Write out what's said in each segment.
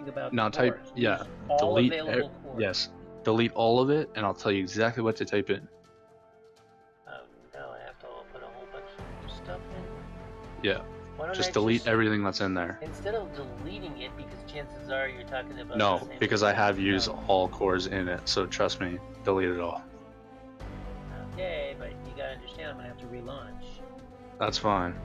anything about now the type cores. yeah. Use all Delete available cores. yes. Delete all of it, and I'll tell you exactly what to type in. Oh no, I have to put a whole bunch of stuff in. Yeah. Why don't Just I delete everything that's in there. Instead of deleting it, because chances are you're talking about. No, the same because thing. I have used all cores in it, so trust me, delete it all. Okay, but you gotta understand, I'm gonna have to relaunch. That's fine.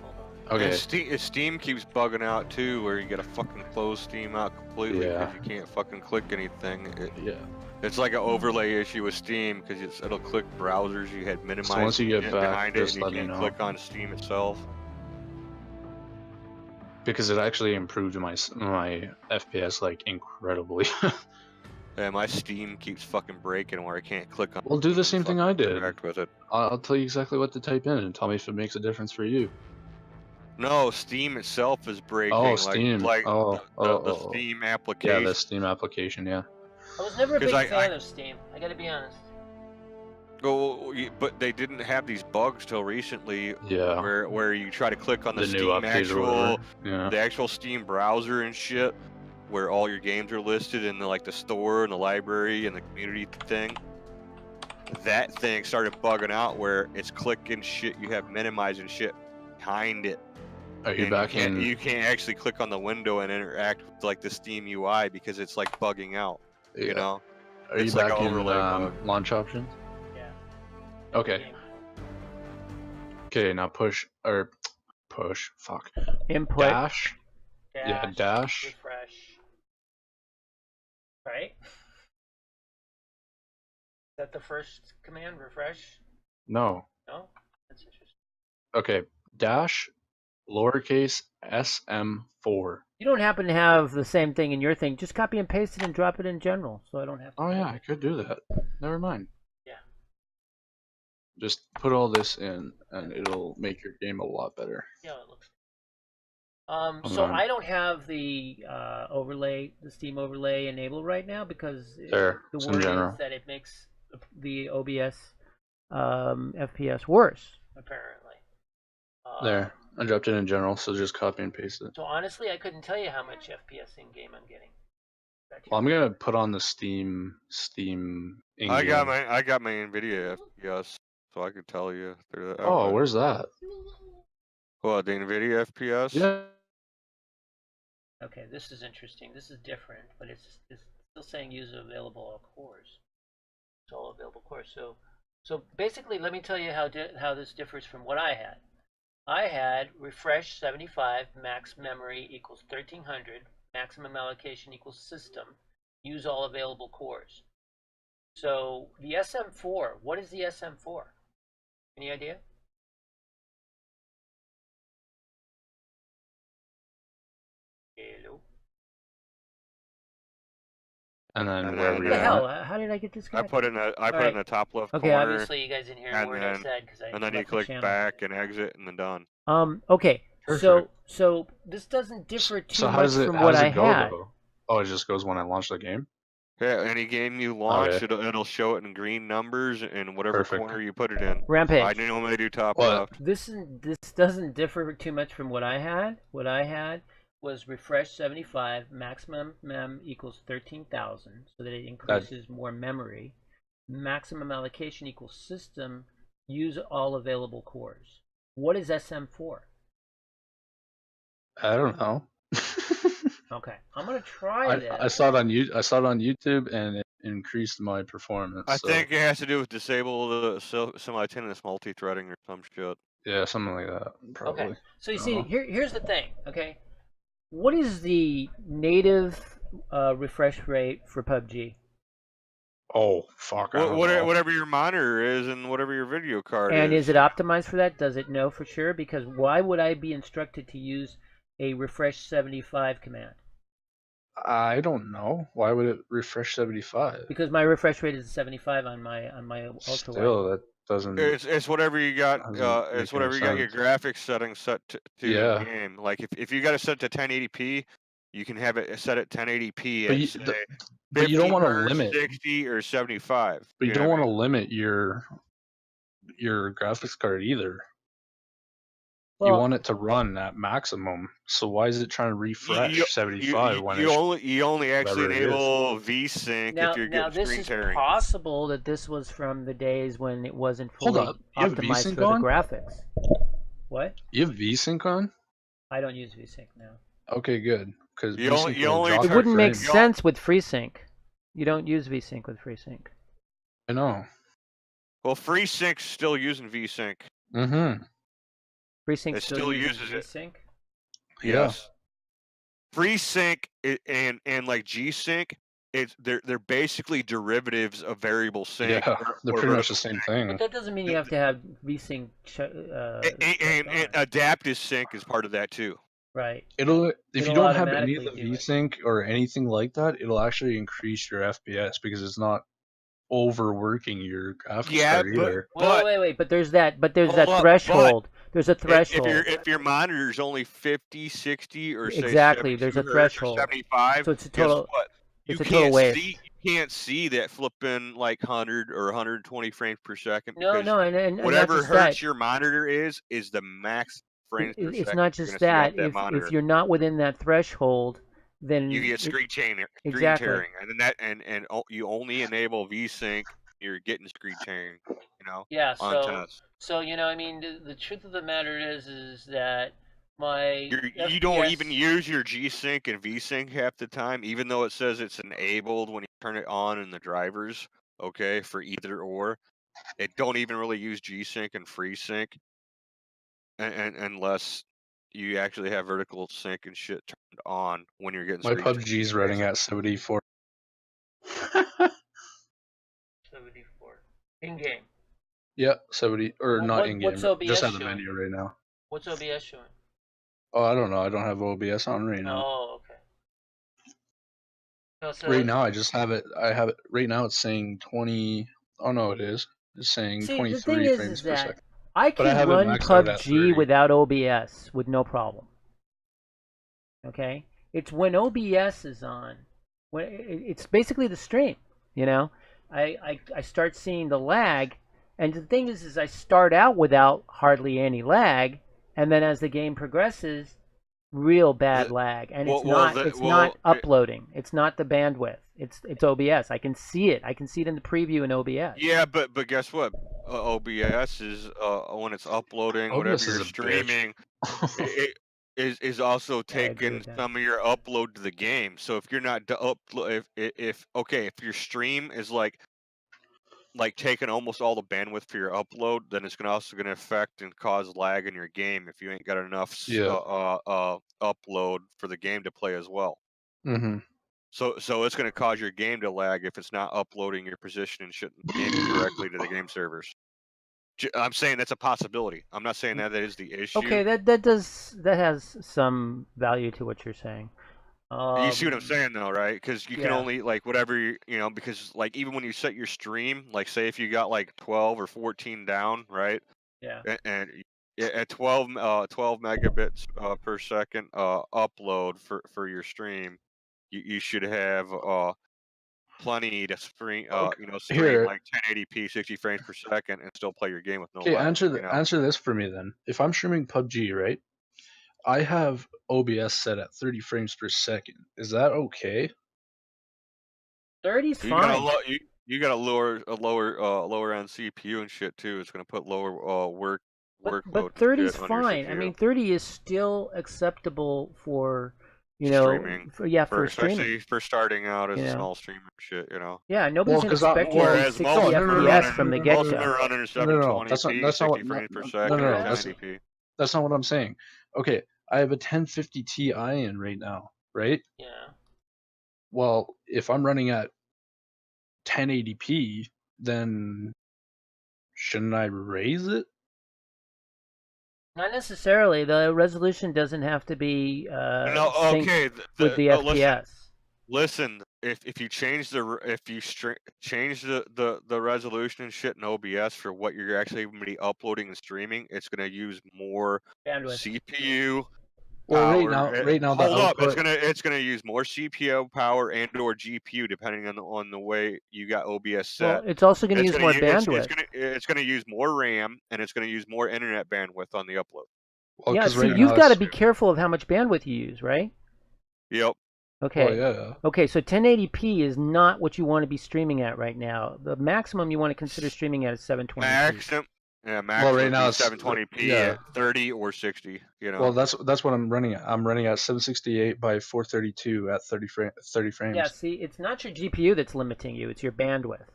Hold on. Okay. And Steam keeps bugging out too, where you gotta fucking close Steam out completely because Yeah. you can't fucking click anything. Yeah. It's like an overlay issue with Steam because it'll click browsers you had minimized So once you get back, behind it, just and you let me can't know. click on Steam itself. Because it actually improved my FPS like incredibly. Yeah, my Steam keeps fucking breaking where I can't click on. Well, do the same thing I did. Interact with it. I'll tell you exactly what to type in and tell me if it makes a difference for you. No, Steam itself is breaking. Oh, Steam. Like the Oh. Steam application. Yeah, the Steam application. Yeah. I was never a big 'Cause fan of Steam. I gotta be honest. But they didn't have these bugs till recently. Yeah. Where you try to click on the new Steam update or whatever. Yeah. the actual Steam browser and shit, where all your games are listed in the store and the library and the community thing. That thing started bugging out where it's clicking shit you have minimized and shit behind it. Are you back in? You can't actually click on the window and interact with the Steam UI because it's bugging out. Yeah. You know. Are you It's like back an in overlay bug. launch options? Yeah. Okay. Okay, now push. Fuck. Input. Dash. Yeah, dash. Refresh. Right? Is that the first command? Refresh? No. No? That's interesting. Okay. Dash. Lowercase SM4. You don't happen to have the same thing in your thing. Just copy and paste it and drop it in general, so I don't have to. Oh yeah, I could do that. Never mind. Yeah. Just put all this in, and it'll make your game a lot better. Yeah, it looks. So I don't have the overlay, the Steam overlay enabled right now because the word is that it makes the OBS FPS worse, apparently. There, I dropped it in general, so just copy and paste it. So honestly, I couldn't tell you how much FPS in game I'm getting. Well, I'm gonna put on the Steam. I got my NVIDIA FPS, so I could tell you. Oh, where's that? What, the NVIDIA FPS? Yeah. Okay, this is interesting. This is different, but it's still saying use available cores. It's all available cores. So basically, let me tell you how this differs from what I had. I had refresh 75, max memory equals 1300, maximum allocation equals system, use all available cores. So the SM4, what is the SM4? Any idea? Hello? And then what the hell? How did I get this guy? I put it in the top left corner. Okay, obviously you guys didn't hear a word I said because I. And then you click back and exit, and then done. Okay. Perfect. So this doesn't differ too so much from what I had. Though? Oh, it just goes when I launch the game. Yeah, any game you launch, it'll show it in green numbers in whatever corner you put it in. Rampage. I normally do top left. This doesn't differ too much from what I had. What I had was refresh 75, maximum mem equals 13,000, so that it increases more memory. Maximum allocation equals system, use all available cores. What is SM4? I don't know. Okay, I'm gonna try this. I saw it on YouTube, and it increased my performance. I think it has to do with disable the simultaneous multi-threading or some shit. Yeah, something like that, probably. Okay, so you see, here's the thing. Okay, what is the native refresh rate for PUBG? Oh fuck! Whatever your monitor is and whatever your video card is. And is it optimized for that? Does it know for sure? Because why would I be instructed to use a refresh 75 command? I don't know. Why would it refresh 75? Because my refresh rate is 75 on my ultra. Still, that doesn't. It's whatever you got. It's whatever you got your graphics settings set to the game. Like if you got it set to 1080p, you can have it set at 1080p. But you don't want to limit 60 or 75. But you don't want to limit your graphics card either. you Well, want it to run at maximum. So why is it trying to refresh You 75 when you it's only actually whatever it is? enable VSync if you're now getting this screen is tearing. possible that this was from the days when it wasn't Hold fully up, you have optimized VSync for the on? graphics. What? You have VSync on? I don't use VSync now. Okay, good. Because You VSync will only drop It your wouldn't make frame. sense with FreeSync. You don't use VSync with FreeSync. I know. Well, FreeSync's still using VSync. Mm-hmm. FreeSync It still still uses uses it. VSync. Yeah. Yes. FreeSync and like G-Sync, they're basically derivatives of variable sync. Yeah, or they're pretty much the vertical same sync. thing. But that doesn't mean you have to have VSync. And adaptive sync is part of that too. Right. If It'll you don't have any of automatically the do it. VSync or anything like that, it'll actually increase your FPS because it's not overworking your graphics Yeah, card either. Wait. But there's that. But there's Hold that up, threshold. There's a if threshold. your monitor is only 50, 60, or say Exactly. 72 There's a hertz or threshold. 75, So it's a guess total. what? It's a total waste. You can't see that flipping like 100 or 120 frames per second No, because and not whatever just hertz that. your monitor is the max frames per It's second not you're just gonna see off that. that monitor. If you're not within that threshold, then You get screen exactly. tearing, and then you only enable VSync. You're getting screen tearing, Yeah. on test. So I mean, the truth of the matter is that my You don't FPS even use your G-Sync and V-Sync half the time, even though it says it's enabled when you turn it on in the drivers, okay, for either or. It don't even really use G-Sync and FreeSync, unless you actually have vertical sync and shit turned on when you're getting My screen tearing. PUBG's running at 74. 74 in game. Yeah, 70 or not in game. What's OBS Just at the showing? menu right now. What's OBS showing? Oh, I don't know. I don't have OBS on right now. Oh, okay. No, so Right now, I just have it. I have it right now. It's saying 20. Oh no, it is. It's saying see, the thing 23 is frames per that second. I But I can have it run maxed out at PUBG 30. without OBS with no problem. Okay, it's when OBS is on, when it's basically the stream. I start seeing the lag, and the thing is I start out without hardly any lag, and then as the game progresses, real bad lag, and it's not uploading. It's not the bandwidth. It's OBS. I can see it. I can see it in the preview in OBS. Yeah, but guess what? OBS is when it's uploading OBS whatever is you're a streaming, it is also taking some of your upload to the game. So if you're not if your stream is like taking almost all the bandwidth for your upload, then it's also gonna affect and cause lag in your game if you ain't got enough upload for the game to play as well. Mm-hmm. So it's going to cause your game to lag if it's not uploading your position and shit in the game correctly to the game servers. I'm saying that's a possibility. I'm not saying that is the issue. Okay, that has some value to what you're saying. You see what I'm saying though, right? Because you can yeah. only whatever because even when you set your stream, say if you got 12 or 14 down, right? Yeah. And at 12 megabits per second upload for your stream, you should have plenty to stream Here. like 1080p 60 frames per second and still play your game with no Okay, lag. answer this for me then. If I'm streaming PUBG, right? I have OBS set at 30 frames per second. Is that okay? 30's fine. You got a lower end CPU and shit too. It's gonna put lower workload. But 30's fine. I mean, 30 is still acceptable for streaming. For streaming. Especially for starting out as a small streamer, shit. Yeah, nobody's expecting 60 FPS from the get-go. Running 720p, that's not 60 frames per second, no, 1080p. That's not what I'm saying. Okay, I have a 1050 Ti in right now, right? Yeah. Well, if I'm running at 1080p, then shouldn't I raise it? Not necessarily. The resolution doesn't have to be synced with the FPS. Listen, if you change change the resolution and shit in OBS for what you're actually going to be uploading and streaming, it's going to use more bandwidth. CPU. Well, power. right now, hold up. It's gonna use more CPU power and or GPU depending on the way you got OBS set. Well, it's also going to use more bandwidth. It's gonna use more RAM and it's gonna use more internet bandwidth on the upload. Well, Yeah, 'cause see, right you've now got to it's be careful of how much bandwidth you use, right? Yep. Okay. Oh yeah. Okay, so 1080p is not what you want to be streaming at right now. The maximum you want to consider streaming at is 720p. Maximum. Yeah, Well, maximum right would now be it's 720p yeah. at 30 or 60. You Well, know. that's what I'm running at. I'm running at 768 by 432 at 30 Yeah, frames. see, it's not your GPU that's limiting you, it's your bandwidth.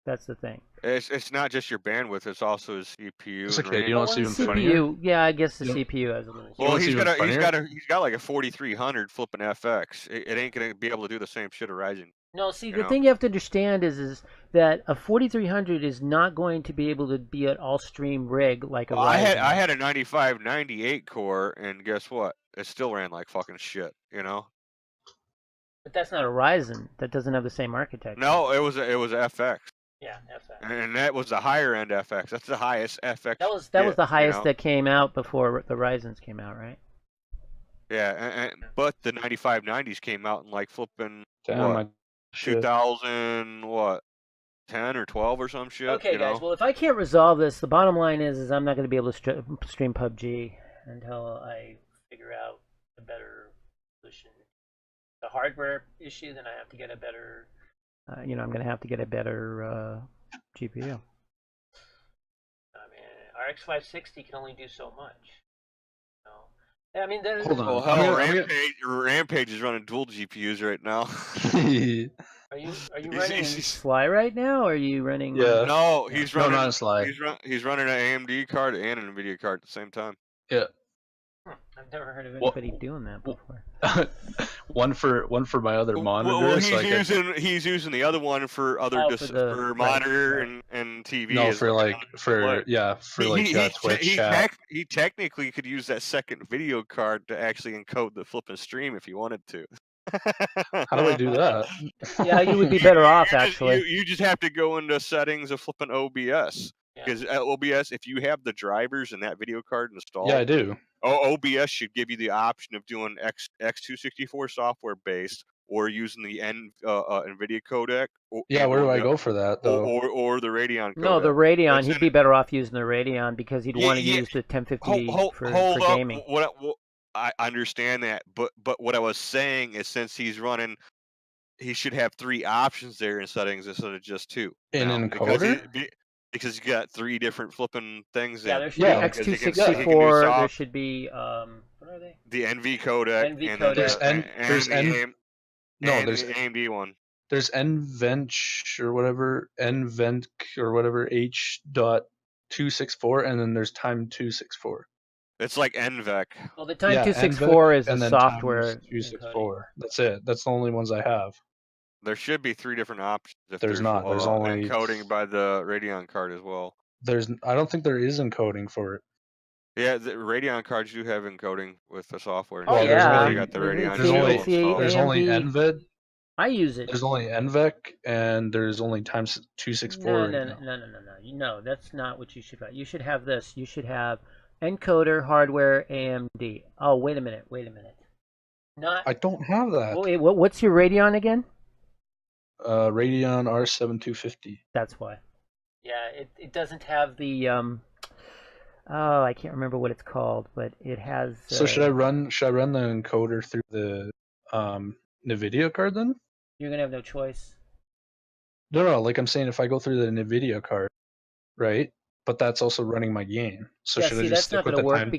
That's the thing. It's not just your bandwidth; it's also his CPU It's and okay. You RAM. know Well, what's and even funnier? CPU, yeah, I guess the You know, CPU has a limit. you know Well, what's even funnier? he's got like a 4300 flipping FX. It ain't gonna be able to do the same shit a Ryzen. No, see, You the know. thing you have to understand is that a 4300 is not going to be able to be an all-stream rig like a Well, Ryzen. I had a 9598 core, and guess what? It still ran like fucking shit. You know. But that's not a Ryzen. That doesn't have the same architecture. No, it was FX, Yeah, FX. and that was the higher end FX. That's the highest FX. That was get, the highest you know? that came out before the Ryzens came out, right? Yeah, but the 9590s came out in like flipping Damn, what my shit. 2000 what 10 or 12 or some shit. Okay, you guys. know? Well, if I can't resolve this, the bottom line is I'm not going to be able to stream PUBG until I figure out a better solution. The hardware issue, then I have to get a better. I'm going to have to get a better GPU. I mean, RX 560 can only do so much. I mean, Hold on. Well, I'm hell, gonna- Rampage is running dual GPUs right now. Are you He's- running he's- Sly right now, or are you running? Yeah. No, he's No, running. not a Sly. He's running an AMD card and an Nvidia card at the same time. Yeah. I've never heard of Well- anybody doing that before. one for my other monitor. Well, so I can, he's using the other one for other for monitor right. and TV. no as for well. like for yeah for like Twitch chat. He technically could use that second video card to actually encode the flipping stream if he wanted to. How do I do that? Yeah, you would be better off actually. You just have to go into settings of flipping OBS. Because OBS, if you have the drivers and that video card installed, Yeah, I do. OBS should give you the option of doing X264 software based or using the NVIDIA codec. Yeah, where do I go for that though? Or the Radeon codec. No, the Radeon. It's He'd be better off using the Radeon because he'd want to use the 1050 for gaming. I understand that, but what I was saying is since he's running, he should have 3 options there in settings instead of just 2. In encoder? Because you got 3 different flipping things. Yeah, there should be X264. There should be what are they? The NV codec. NV and codec. There's AMD one. There's nvench or whatever, nvenc or whatever H.264, and then there's time 264. It's like NVEC. Well, the time 264 is the software. 264. That's it. That's the only ones I have. There should be 3 different options. If there's not. There's only encoding by the Radeon card as well. I don't think there is encoding for it. Yeah, the Radeon cards do have encoding with the software. Oh yeah, you got the Radeon. There's only NVID. I use it. There's only NVEC and there's only times 264. No, that's not what you should have. You should have this. You should have encoder hardware AMD. Oh, wait a minute. Not. I don't have that. Wait, what's your Radeon again? Radeon R7250. That's why. Yeah, it doesn't have the oh, I can't remember what it's called, but it has. So should I run the encoder through the NVIDIA card then? You're gonna have no choice. No, like I'm saying, if I go through the NVIDIA card, right? But that's also running my game. So yeah, should see, I just that's stick not with gonna the work time?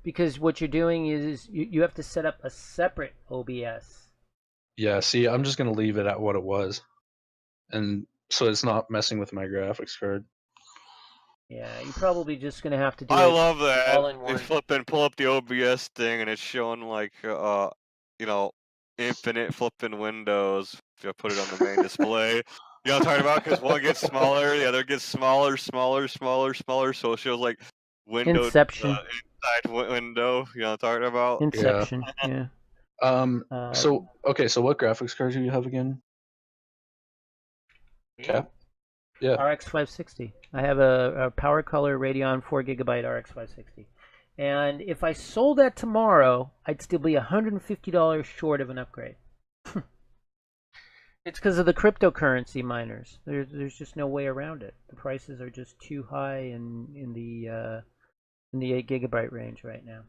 because what you're doing is you have to set up a separate OBS. Yeah, see, I'm just gonna leave it at what it was, and so it's not messing with my graphics card. Yeah, you're probably just gonna have to do. I it love that. all in one. Pull up the OBS thing, and it's showing like infinite flipping windows. If you put it on the main display, you know what I'm talking about? Because one gets smaller, the other gets smaller. So it shows like window Inception. Inside window. You know what I'm talking about? Inception. Yeah. So what graphics cards do you have again? Cap? Yeah. RX 560. I have a Power Color Radeon 4GB RX 560. And if I sold that tomorrow, I'd still be $150 short of an upgrade. It's because of the cryptocurrency miners. There's just no way around it. The prices are just too high in the in the 8 gigabyte range right now.